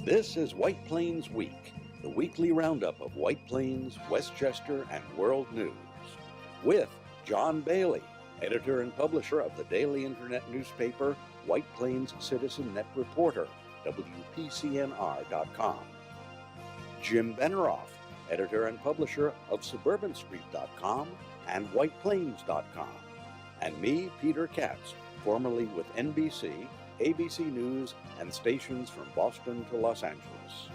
This is White Plains Week, the weekly roundup of White Plains, Westchester, and world news. With John Bailey, editor and publisher of the daily internet newspaper White Plains Citizen Net Reporter, WPCNR.com. Jim Benerofe, editor and publisher of SuburbanStreet.com and WhitePlains.com. And me, Peter Katz, formerly with NBC, ABC News, and stations from Boston to Los Angeles.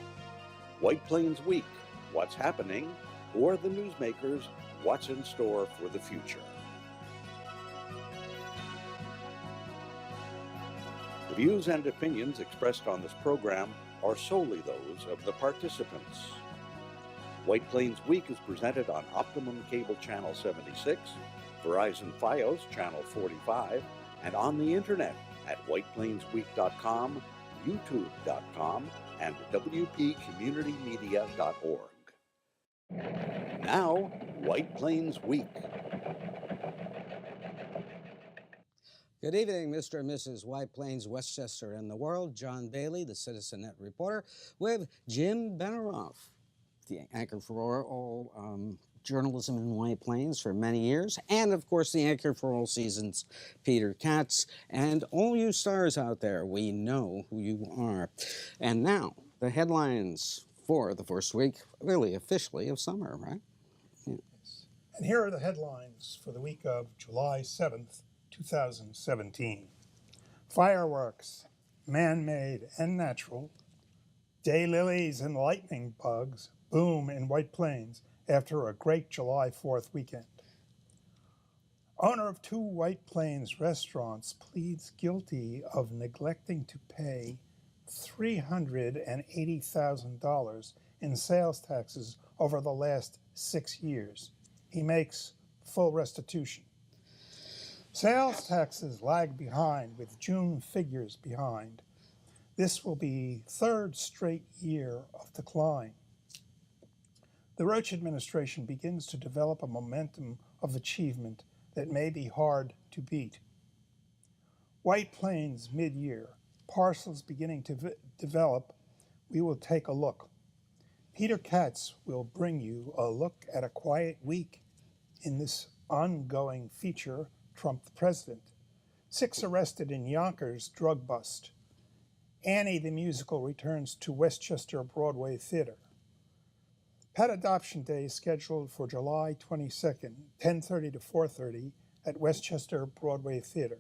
White Plains Week, what's happening, who are the newsmakers, what's in store for the future. The views and opinions expressed on this program are solely those of the participants. White Plains Week is presented on Optimum Cable Channel 76, Verizon Fios Channel 45, and on the internet at whiteplainsweek.com, youtube.com, and wpcommunitymedia.org. Now, White Plains Week. Good evening, Mr. and Mrs. White Plains, Westchester, and the world. John Bailey, the Citizen Net reporter, with Jim Benerofe, the anchor for all journalism in White Plains for many years, and of course the anchor for all seasons, Peter Katz. And all you stars out there, we know who you are. And now, the headlines for the first week, really officially, of summer, right? Yeah. And here are the headlines for the week of July 7th, 2017. Fireworks, man-made and natural. Daylilies and lightning bugs boom in White Plains after a great July 4th weekend. Owner of 2 White Plains restaurants pleads guilty of neglecting to pay $380,000 in sales taxes over the last 6 years. He makes full restitution. Sales taxes lag behind, with June figures behind. This will be third straight year of decline. The Roach administration begins to develop a momentum of achievement that may be hard to beat. White Plains mid-year, parcels beginning to develop. We will take a look. Peter Katz will bring you a look at a quiet week in this ongoing feature, Trump the President. 6 arrested in Yonkers drug bust. Annie the Musical returns to Westchester Broadway Theater. Pet Adoption Day is scheduled for July 22nd, 10:30 to 4:30 at Westchester Broadway Theater.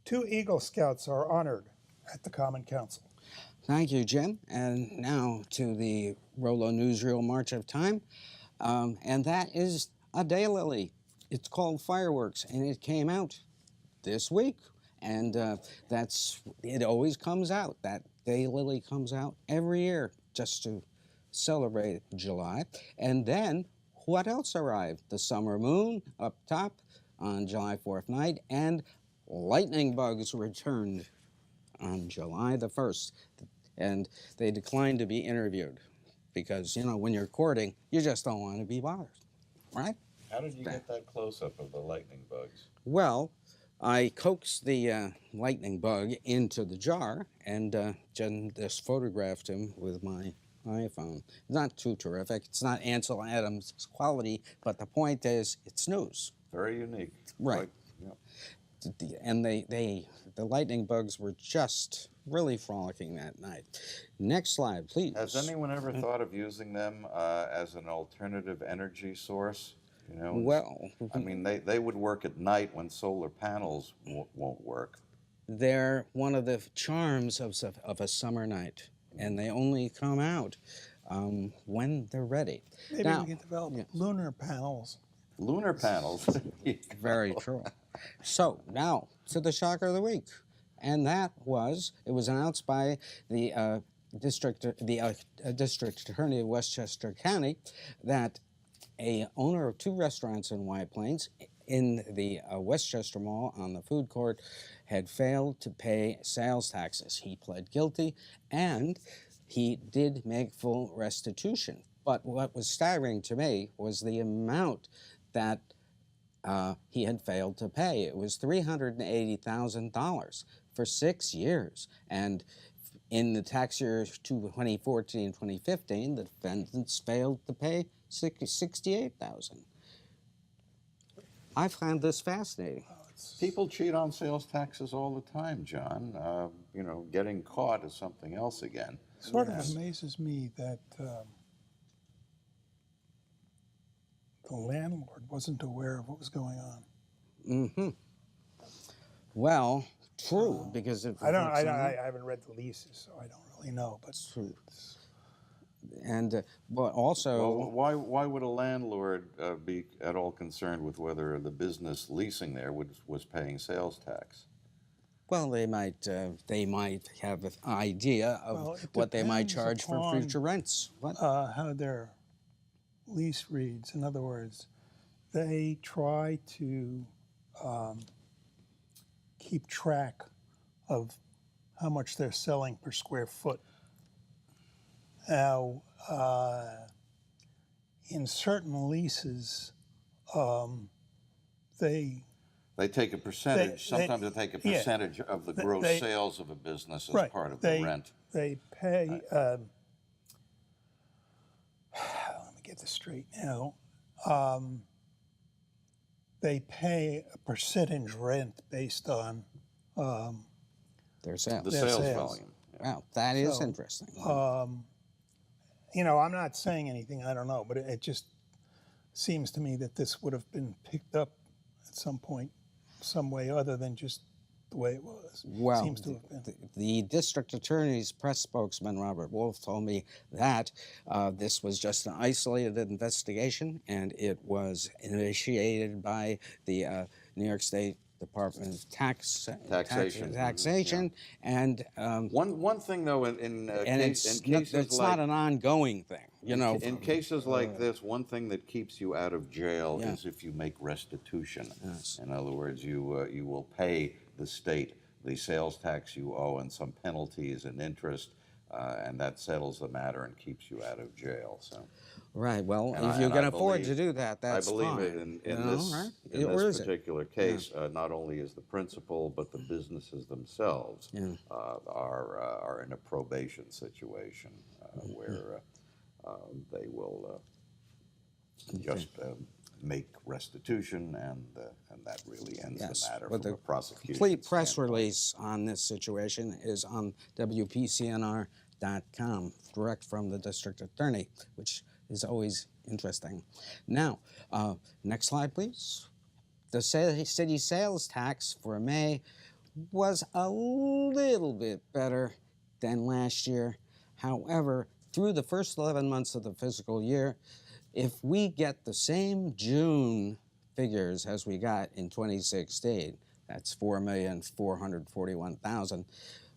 2 Eagle Scouts are honored at the Common Council. Thank you, Jim. And now to the Rolo Newsreel March of Time. And that is a daylily. It's called Fireworks, and it came out this week. And it always comes out. That daylily comes out every year just to celebrate July. And then what else arrived? The summer moon up top on July 4th night, and lightning bugs returned on July the 1st. And they declined to be interviewed because, you know, when you're courting, you just don't want to be bothered, right? How did you get that close-up of the lightning bugs? Well, I coaxed the lightning bug into the jar and just photographed him with my iPhone. Not too terrific. It's not Ansel Adams quality, but the point is, it's news. Very unique. Right. Yep. And the lightning bugs were just really frolicking that night. Next slide, please. Has anyone ever thought of using them as an alternative energy source? You know, well, I mean, they would work at night when solar panels won't work. They're one of the charms of a summer night, and they only come out when they're ready. Maybe now, we can develop lunar panels. Lunar panels. Very true. So now to the shocker of the week, and it was announced by the district attorney of Westchester County that a owner of 2 restaurants in White Plains in the Westchester Mall on the food court had failed to pay sales taxes. He pled guilty, and he did make full restitution. But what was staggering to me was the amount that he had failed to pay. It was $380,000 for 6 years. And In the tax years 2014 and 2015, the defendants failed to pay $68,000. I find this fascinating. People cheat on sales taxes all the time, John. You know, getting caught is something else again. Sort of amazes me that the landlord wasn't aware of what was going on. Mm-hmm. Well, true, because if I haven't read the leases, so I don't really know. But true. And but also, well, why would a landlord be at all concerned with whether the business leasing there was paying sales tax? well, they might have an idea of what they might charge for future rents. What? How their lease reads. In other words, they try to keep track of how much they're selling per square foot. Now, in certain leases, they take a percentage. Sometimes they take a percentage of the gross sales of a business as part of the rent. They pay. Let me get this straight now. They pay a percentage rent based on Their sales. The sales volume. Yeah. Wow, that is interesting. You know, I'm not saying anything I don't know, but it just seems to me that this would have been picked up at some point, some way other than just the way it was. Well, Seems to have been. The district attorney's press spokesman, Robert Wolf, told me that this was just an isolated investigation, and it was initiated by the New York State Department of Taxation, and one thing though, in cases it's like, not an ongoing thing, you know. In cases like this, one thing that keeps you out of jail is if you make restitution. Yes. In other words, you will pay the state the sales tax you owe and some penalties and interest, and that settles the matter and keeps you out of jail. So. Right. Well, And if you can afford to do that, that's fine. I believe in this particular case, not only is the principal, but the businesses themselves are in a probation situation where they will just make restitution, and that really ends the matter from a prosecution Complete press standpoint. release on this situation is on WPCNR.com, direct from the district attorney, which is always interesting. Now, next slide, please. The city sales tax for May was a little bit better than last year. However, through the first 11 months of the fiscal year, if we get the same June figures as we got in 2016, that's 4,441,000,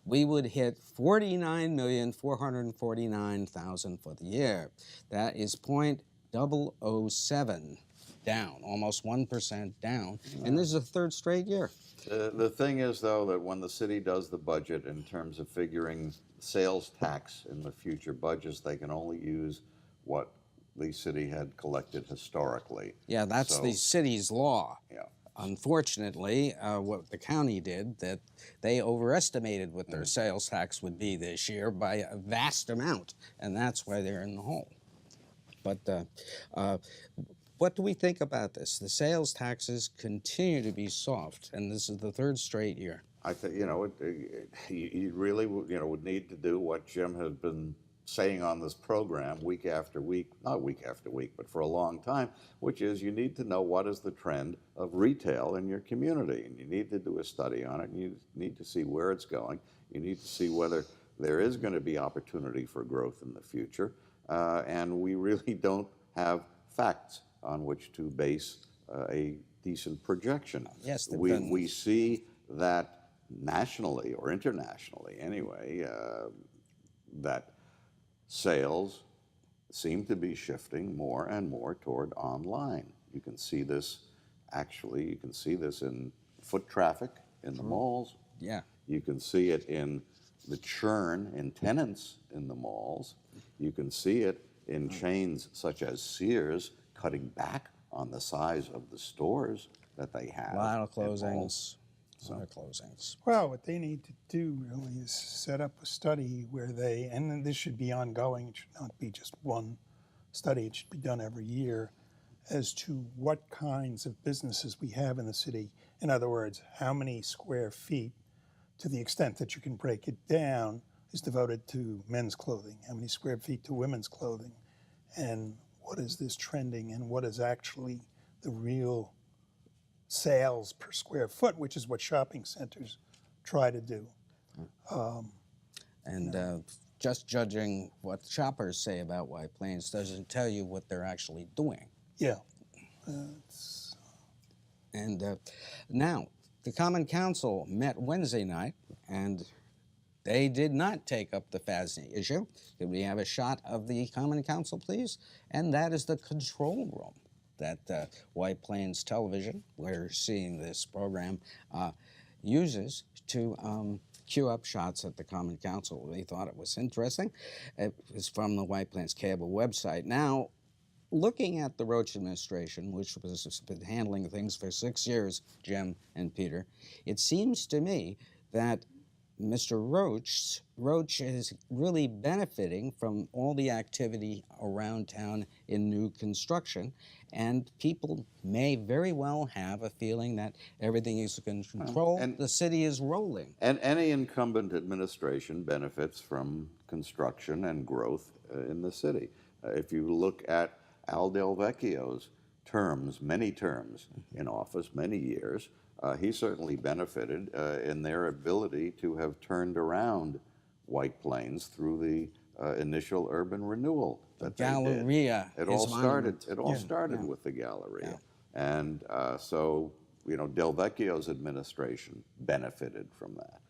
we would hit 49,449,000 for the year. That is 0.007 down, almost 1% down, and this is the third straight year. The thing is, though, that when the city does the budget in terms of figuring sales tax in the future budgets, they can only use what the city had collected historically. Yeah, that's the city's law. Yeah. Unfortunately, what the county did, that they overestimated what their sales tax would be this year by a vast amount, and that's why they're in the hole. But what do we think about this? The sales taxes continue to be soft, and this is the third straight year. I think, you really would need to do what Jim has been saying on this program week after week, not week after week, but for a long time, which is you need to know what is the trend of retail in your community, and you need to do a study on it, and you need to see where it's going. You need to see whether there is going to be opportunity for growth in the future, and we really don't have facts on which to base a decent projection. Yes, we see that nationally, or internationally anyway, that sales seem to be shifting more and more toward online. You can see this, actually, you can see this in foot traffic in the malls. Yeah. You can see it in the churn in tenants in the malls. You can see it in chains such as Sears cutting back on the size of the stores that they have. A lot of closings. A lot of closings. Well, what they need to do really is set up a study where they, and then this should be ongoing, it should not be just one study, it should be done every year, as to what kinds of businesses we have in the city. In other words, how many square feet, to the extent that you can break it down, is devoted to men's clothing, how many square feet to women's clothing, and what is this trending, and what is actually the real sales per square foot, which is what shopping centers try to do. Just judging what shoppers say about White Plains doesn't tell you what they're actually doing. Yeah. Now, the Common Council met Wednesday night, and they did not take up the FASNY issue. Could we have a shot of the Common Council, please? And that is the control room that White Plains Television, we're seeing this program, uses to queue up shots at the Common Council. They thought it was interesting. It was from the White Plains Cable website. Now, looking at the Roach administration, which has been handling things for 6 years, Jim and Peter, it seems to me that Mr. Roach is really benefiting from all the activity around town in new construction, and people may very well have a feeling that everything is in control, the city is rolling. And any incumbent administration benefits from construction and growth in the city. If you look at Al Del Vecchio's terms, many terms in office, many years, he certainly benefited in their ability to have turned around White Plains through the initial urban renewal that they did. Galleria. It all started with the Galleria. Yeah. And so, Del Vecchio's administration benefited from that.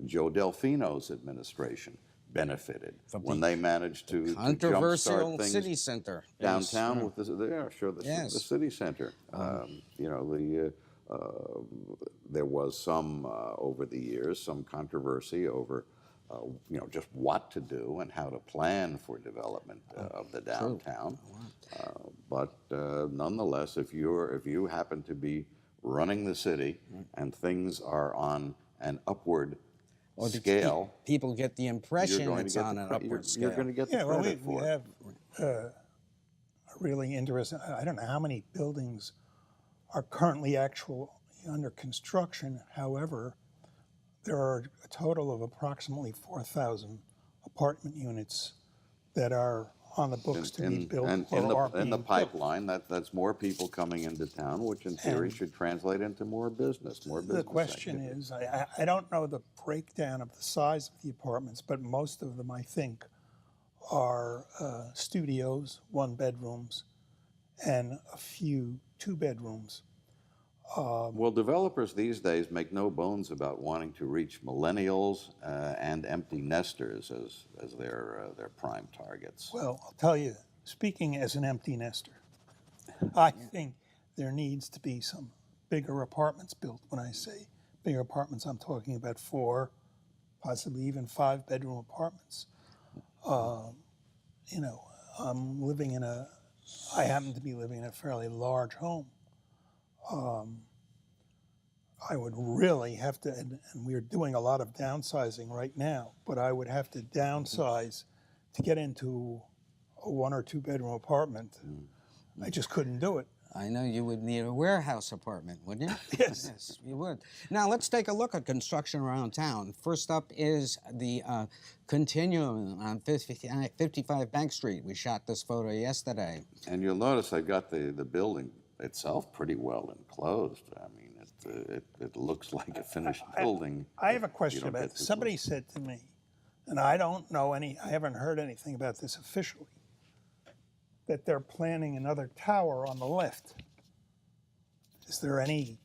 Joe Delfino's administration benefited when they managed to controversial jumpstart things city center downtown with the city center. There was some over the years, some controversy over just what to do and how to plan for development of the downtown. But nonetheless, if you happen to be running the city and things are on an upward scale, people get the impression it's on an upward scale. You're going to get the credit for it. We have a really interesting, I don't know how many buildings are currently actually under construction. However, there are a total of approximately 4,000 apartment units that are on the books to be built and or in the being pipeline. That's more people coming into town, which in theory should translate into more business. The question is, I don't know the breakdown of the size of the apartments, but most of them, I think, are studios, 1-bedrooms, and a few 2-bedrooms. Well, developers these days make no bones about wanting to reach millennials and empty nesters as their prime targets. Well, I'll tell you, speaking as an empty nester, I think there needs to be some bigger apartments built. When I say bigger apartments, I'm talking about 4, possibly even 5-bedroom apartments. I happen to be living in a fairly large home. I would really have to, and we're doing a lot of downsizing right now, but I would have to downsize to get into a 1 or 2-bedroom apartment. I just couldn't do it. I know you would need a warehouse apartment, wouldn't you? Yes. Yes, you would. Now, let's take a look at construction around town. First up is the Continuum on 55 Bank Street. We shot this photo yesterday. And you'll notice I got the building itself pretty well enclosed. I mean, it looks like a finished building. I have a question about this. Somebody said to me, and I haven't heard anything about this officially, that they're planning another tower on the left. Is there any?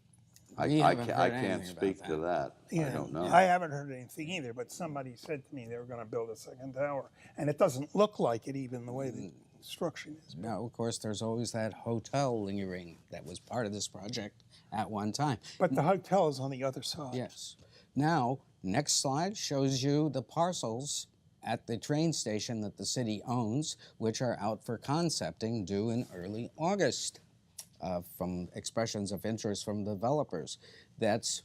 I can't speak to that. I don't know. I haven't heard anything either, but somebody said to me they were going to build a second tower, and it doesn't look like it even the way the construction is. No, of course, there's always that hotel lingering that was part of this project at one time. But the hotel is on the other side. Yes. Now, next slide shows you the parcels at the train station that the city owns, which are out for concepting due in early August from expressions of interest from developers. That's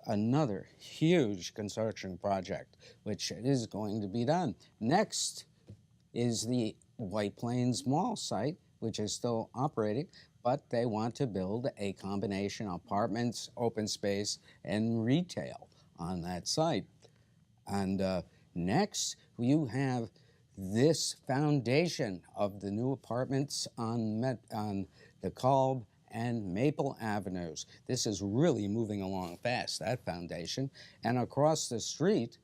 another huge construction project, which is going to be done. Next is the White Plains Mall site, which is still operating, but they want to build a combination of apartments, open space, and retail on that site. And next, you have this foundation of the new apartments on the Kalb and Maple Avenues. This is really moving along fast, that foundation. And across the street,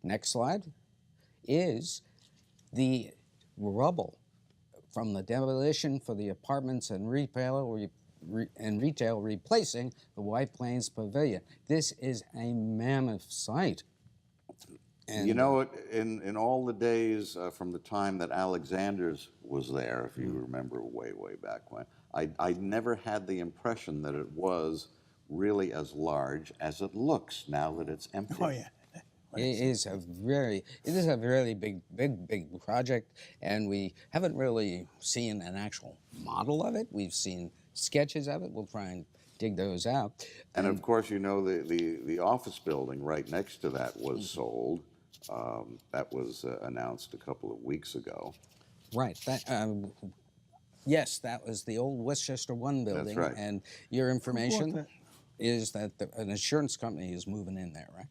next slide, is the rubble from the demolition for the apartments and retail replacing the White Plains Pavilion. This is a mammoth site. And, you know, in all the days from the time that Alexander's was there, if you remember way back when, I never had the impression that it was really as large as it looks now that it's empty. Oh, yeah. It is a really big project, and we haven't really seen an actual model of it. We've seen sketches of it. We'll try and dig those out. And of course, you know, the office building right next to that was sold. That was announced a couple of weeks ago. Right. Yes, that was the old Westchester One building. That's right. And your information that? is that an insurance company is moving in there, right?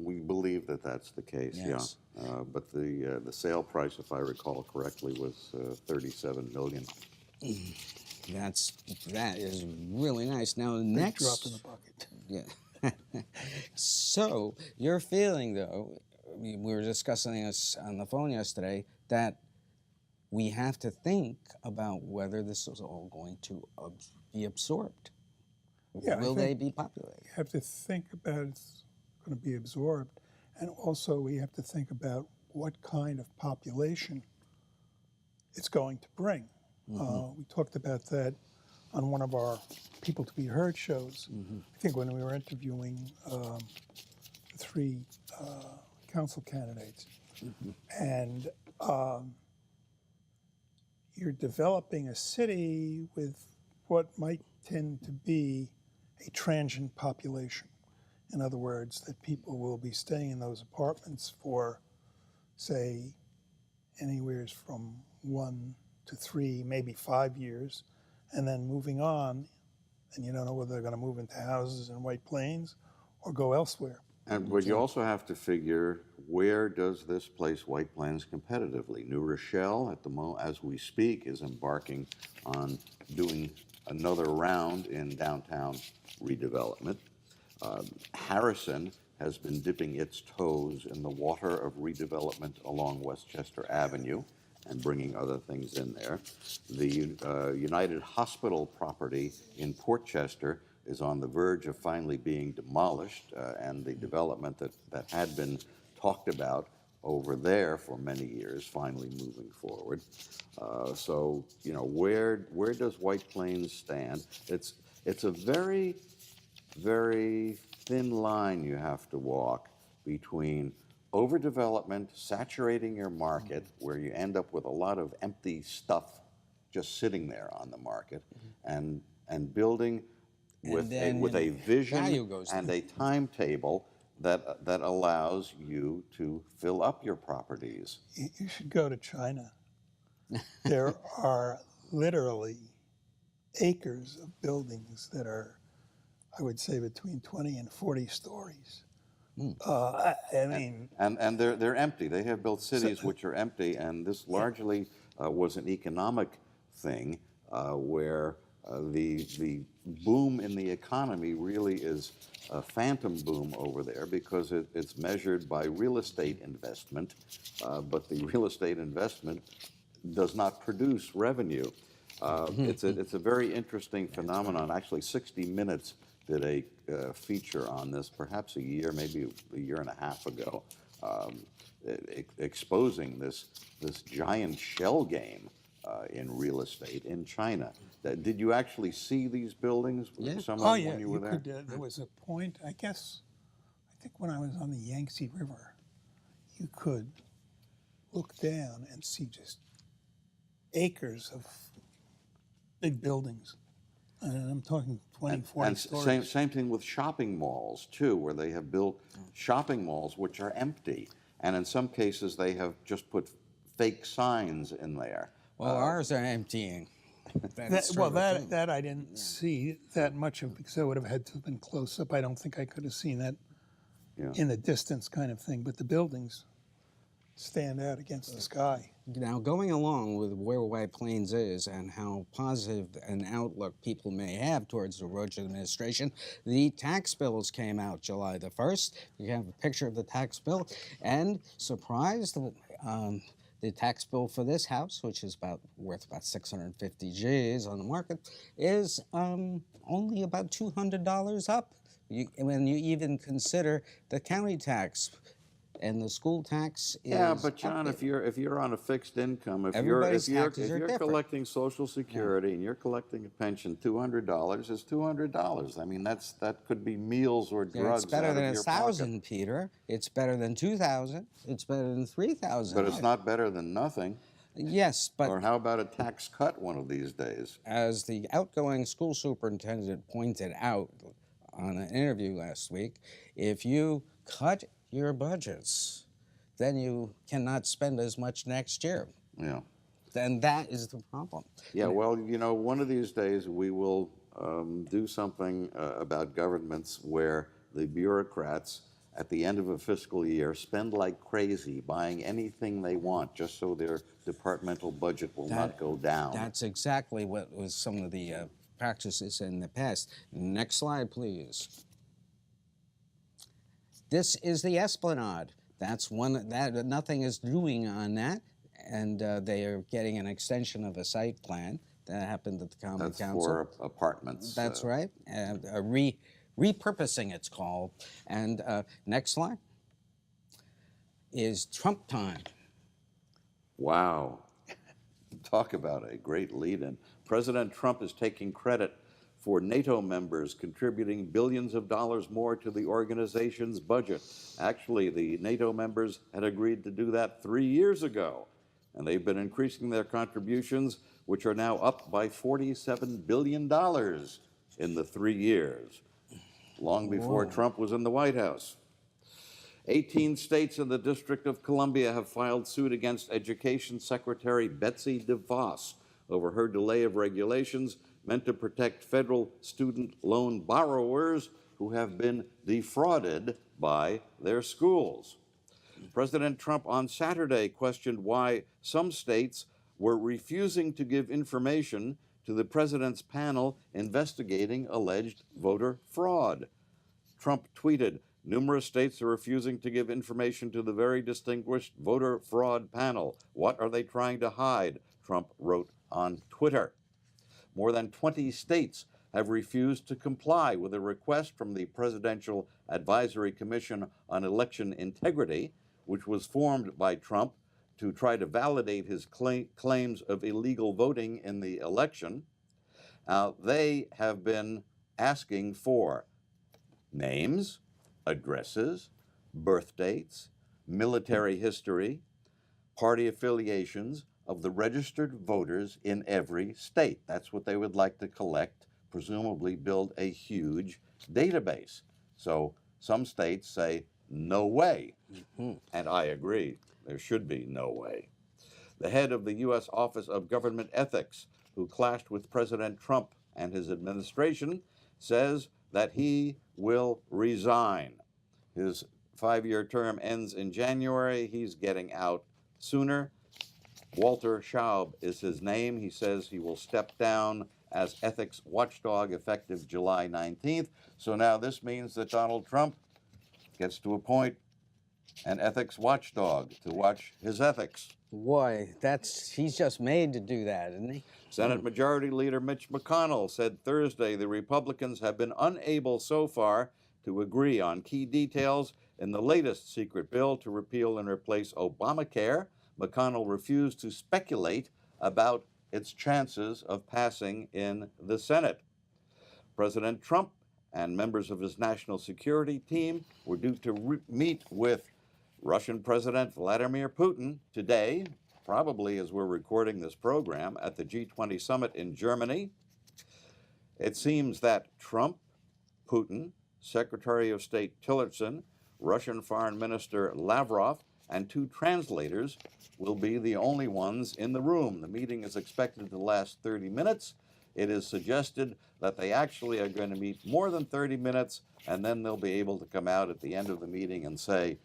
We believe that that's the case, Yes. yeah. But the sale price, if I recall correctly, was $37 million. That is really nice. Now, next Drop in the bucket. Yeah. So you're feeling, though, we were discussing this on the phone yesterday, that we have to think about whether this is all going to be absorbed. Yeah, Will they be populated? You have to think about it's going to be absorbed, and also we have to think about what kind of population it's going to bring. We talked about that on one of our People to Be Heard shows. I think when we were interviewing the three council candidates. And you're developing a city with what might tend to be a transient population. In other words, that people will be staying in those apartments for, say, anywhere from 1 to 3, maybe 5 years, and then moving on, and you don't know whether they're going to move into houses in White Plains or go elsewhere. But you also have to figure, where does this place White Plains competitively? New Rochelle, as we speak, is embarking on doing another round in downtown redevelopment. Harrison has been dipping its toes in the water of redevelopment along Westchester Avenue and bringing other things in there. The United Hospital property in Portchester is on the verge of finally being demolished, and the development that had been talked about over there for many years finally moving forward. So, you know, where does White Plains stand? It's a very, very thin line you have to walk between overdevelopment, saturating your market, where you end up with a lot of empty stuff just sitting there on the market, and building with a vision and a timetable that allows you to fill up your properties. You should go to China. There are literally acres of buildings that are, I would say, between 20 and 40 stories. I mean, and they're empty. They have built cities which are empty, and this largely was an economic thing where the boom in the economy really is a phantom boom over there, because it's measured by real estate investment, but the real estate investment does not produce revenue. It's a very interesting phenomenon. Actually, 60 Minutes did a feature on this, perhaps maybe a year and a half ago, exposing this giant shell game in real estate in China. Did you actually see these buildings? Yeah. when you were there? There was a point, I think when I was on the Yangtze River, you could look down and see just acres of big buildings. And I'm talking 20, 40 And stories. same thing with shopping malls too, where they have built shopping malls which are empty, and in some cases they have just put fake signs in there. Well, ours are emptying. That's Well, sort of thing. that I didn't see that much of because I would have had to have been close up. I don't think I could have seen that Yeah. in the distance kind of thing. But the buildings stand out against the sky. Now, going along with where White Plains is and how positive an outlook people may have towards the Roach administration, the tax bills came out July the 1st. You have a picture of the tax bill, and surprise, the tax bill for this house, which is worth about 650 G's on the market, is only about $200 up. When you even consider the county tax. And the school tax is Yeah, but John, updated. if you're on a fixed income, if Everybody's you're taxes are different. collecting Social Security and you're collecting a pension, $200 is $200. I mean, that could be meals or Yeah, drugs it's better out than of your pocket. 1,000, Peter. It's better than 2,000. It's better than 3,000. But it's not better than nothing. Yes, but Or how about a tax cut one of these days? as the outgoing school superintendent pointed out on an interview last week, if you cut your budgets, then you cannot spend as much next year. Yeah. Then that is the problem. Yeah, well, you know, one of these days we will do something about governments where the bureaucrats at the end of a fiscal year spend like crazy buying anything they want just so their departmental budget will not go down. That's exactly what was some of the practices in the past. Next slide, please. This is the Esplanade. That's one that nothing is doing on that, and they are getting an extension of a site plan that happened at the Common That's Council. for apartments. That's right. Repurposing, it's called. And next slide is Trump time. Wow. Talk about a great lead-in. President Trump is taking credit for NATO members contributing billions of dollars more to the organization's budget. Actually, the NATO members had agreed to do that 3 years ago, and they've been increasing their contributions, which are now up by $47 billion in the 3 years, long before Trump was in the White House. 18 states and the District of Columbia have filed suit against Education Secretary Betsy DeVos over her delay of regulations meant to protect federal student loan borrowers who have been defrauded by their schools. President Trump on Saturday questioned why some states were refusing to give information to the president's panel investigating alleged voter fraud. Trump tweeted, "Numerous states are refusing to give information to the very distinguished voter fraud panel. What are they trying to hide?" Trump wrote on Twitter. More than 20 states have refused to comply with a request from the Presidential Advisory Commission on Election Integrity, which was formed by Trump to try to validate his claims of illegal voting in the election. They have been asking for names, addresses, birth dates, military history, party affiliations of the registered voters in every state. That's what they would like to collect, presumably build a huge database. So some states say, no way. And I agree, there should be no way. The head of the U.S. Office of Government Ethics, who clashed with President Trump and his administration, says that he will resign. His 5-year term ends in January. He's getting out sooner. Walter Schaub is his name. He says he will step down as ethics watchdog effective July 19th. So now this means that Donald Trump gets to appoint an ethics watchdog to watch his ethics. Boy, he's just made to do that, isn't he? Senate Majority Leader Mitch McConnell said Thursday the Republicans have been unable so far to agree on key details in the latest secret bill to repeal and replace Obamacare. McConnell refused to speculate about its chances of passing in the Senate. President Trump and members of his national security team were due to meet with Russian President Vladimir Putin today, probably as we're recording this program, at the G20 summit in Germany. It seems that Trump, Putin, Secretary of State Tillerson, Russian Foreign Minister Lavrov, and 2 translators will be the only ones in the room. The meeting is expected to last 30 minutes. It is suggested that they actually are going to meet more than 30 minutes, and then they'll be able to come out at the end of the meeting and say,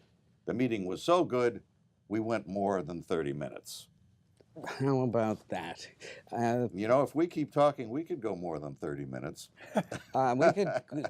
the meeting was so good, we went more than 30 minutes. How about that? You know, if we keep talking, we could go more than 30 minutes.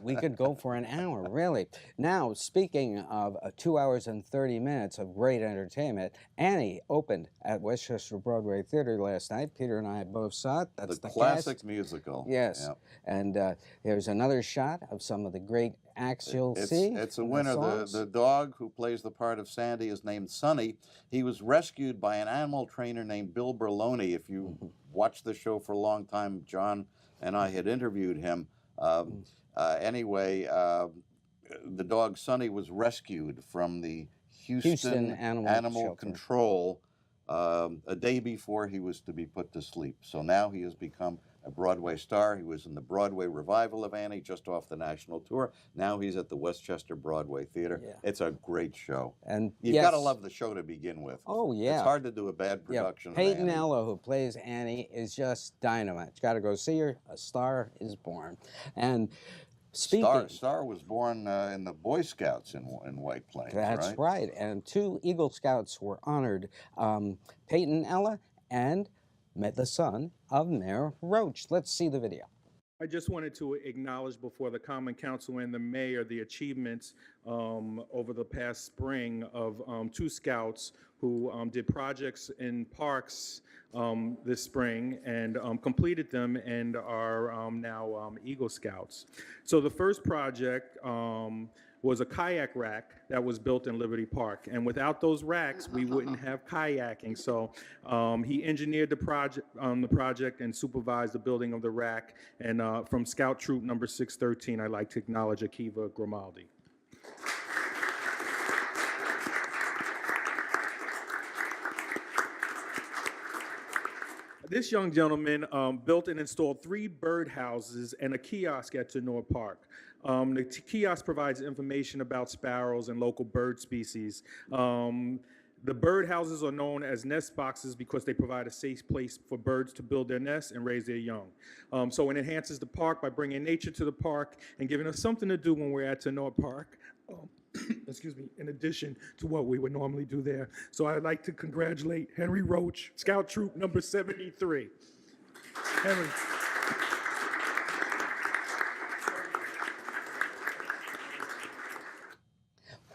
We could go for an hour, really. Now, speaking of 2 hours and 30 minutes of great entertainment, Annie opened at Westchester Broadway Theater last night. Peter and I both saw it. That's the classic cast. musical. Yes. Yep. And there's another shot of some of the great acts you'll see. It's a winner. The dog who plays the part of Sandy is named Sonny. He was rescued by an animal trainer named Bill Berloni. If you watched the show for a long time, John and I had interviewed him. Anyway, the dog Sonny was rescued from the Houston Animal Control a day before he was to be put to sleep. So now he has become a Broadway star. He was in the Broadway revival of Annie just off the national tour. Now he's at the Westchester Broadway Theater. Yeah. It's a great show. And you've got to love the show to begin with. Oh, yeah. It's hard to do a bad production of Peyton Annie. Ella, who plays Annie, is just dynamite. You got to go see her. A star is born. And Star was born in the Boy Scouts in White Plains, That's right. And 2 Eagle Scouts were honored, Peyton Ella and the son of Mayor Roach. Let's see the video. I just wanted to acknowledge before the Common Council and the mayor the achievements over the past spring of 2 scouts who did projects in parks this spring and completed them and are now Eagle Scouts. So the first project was a kayak rack that was built in Liberty Park. And without those racks, we wouldn't have kayaking. So he engineered the project and supervised the building of the rack. And from Scout Troop number 613, I'd like to acknowledge Akiva Grimaldi. This young gentleman built and installed 3 birdhouses and a kiosk at Tenor Park. The kiosk provides information about sparrows and local bird species. The birdhouses are known as nest boxes because they provide a safe place for birds to build their nests and raise their young. So it enhances the park by bringing nature to the park and giving us something to do when we're at Tenor Park. Excuse me, in addition to what we would normally do there. So I'd like to congratulate Henry Roach, Scout Troop number 73. Henry.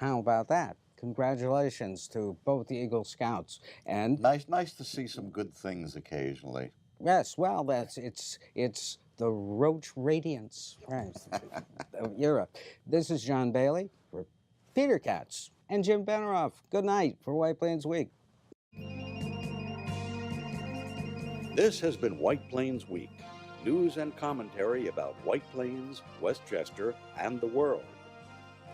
How about that? Congratulations to both the Eagle Scouts. And nice to see some good things occasionally. Yes, well, it's the Roach Radiance. Right. This is John Bailey for Peter Katz and Jim Benerofe. Good night for White Plains Week. This has been White Plains Week, news and commentary about White Plains, Westchester, and the world.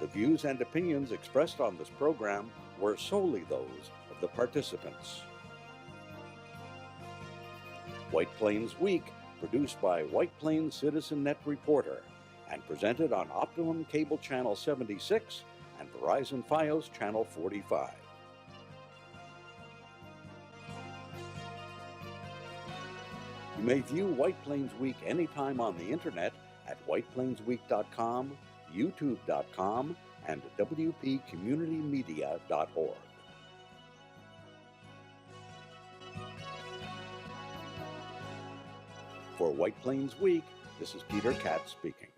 The views and opinions expressed on this program were solely those of the participants. White Plains Week, produced by White Plains Citizen Net Reporter, and presented on Optimum Cable Channel 76 and Verizon Fios Channel 45. You may view White Plains Week anytime on the internet at whiteplainsweek.com, youtube.com, and wpcommunitymedia.org. For White Plains Week, this is Peter Katz speaking.